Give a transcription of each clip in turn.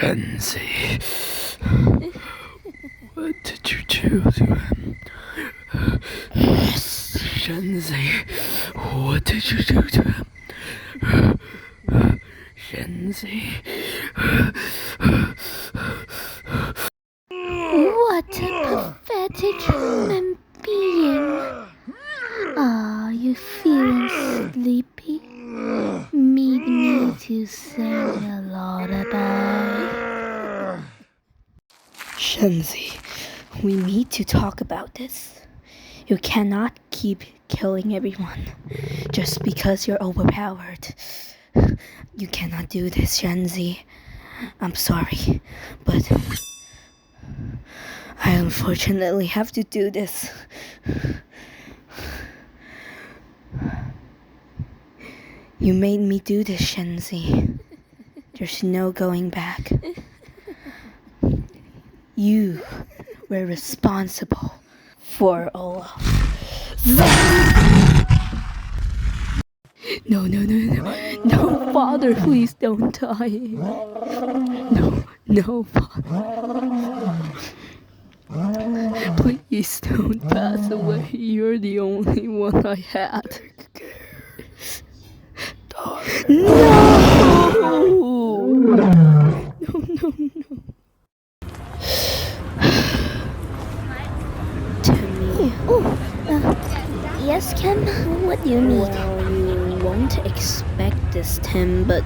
Shenzi, what did you do to him? Shenzi, what did you do to him? Shenzi. What a pathetic human being. Are you feeling sleepy? Need me to sing a lullaby? Shenzi, we need to talk about this. You cannot keep killing everyone just because you're overpowered. You cannot do this, Shenzi. I'm sorry, but I unfortunately have to do this. You made me do this, Shenzi. There's no going back. You were responsible for all of No, Father, please don't die. No, Father. Please don't pass away. You're the only one I had. No. Timmy. Yes, Ken? What do you need? Well, you won't expect this, Tim, but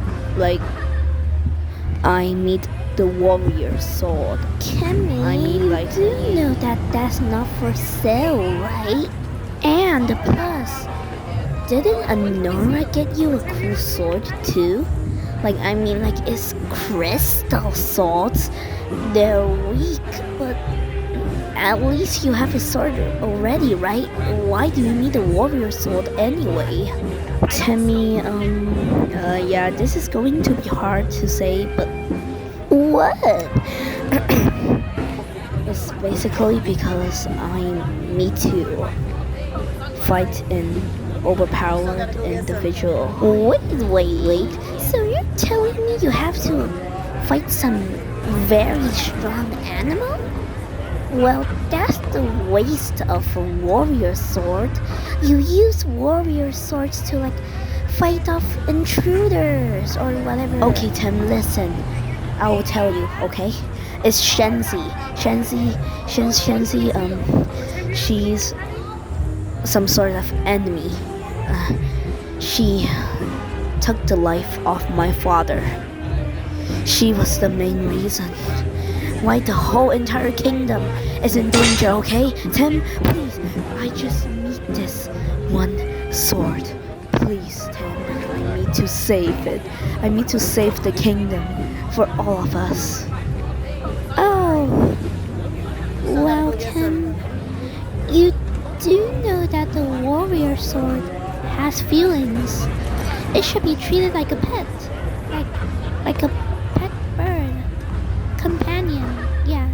I need the warrior sword. Kenny, I mean, you know that that's not for sale, right? And plus, didn't Anora get you a cool sword too? It's crystal swords. They're weak, but at least you have a sword already, right? Why do you need a warrior sword anyway? Timmy, yeah, this is going to be hard to say, but What? it's basically because I need to fight an overpowered individual. Wait. So you're telling me you have to fight some very strong animal? Well, that's the waste of a warrior sword. You use warrior swords to fight off intruders or whatever. Okay, Tim, listen. I will tell you, okay? It's Shenzi. She's some sort of enemy. She took the life of my father. She was the main reason why the whole entire kingdom is in danger, okay? Tim, please, I just need this one sword. Please, Tim, I need to save it. I need to save the kingdom for all of us. Oh, well, Ken, you do know that the warrior sword has feelings. It should be treated like a pet, like a pet bird, companion, yeah.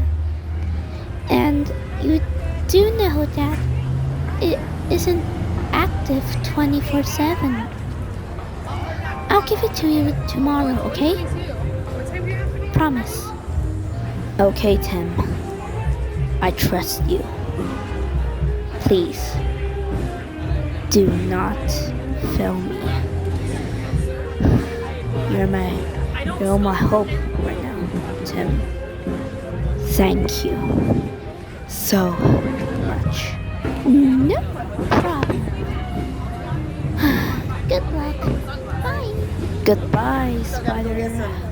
And you do know that it isn't active 24/7. I'll give it to you tomorrow, okay? Promise. Okay, Tim. I trust you. Please, do not fail me. You're my hope right now, Tim. Thank you so much. No problem. Good luck. Bye. Goodbye, Spider.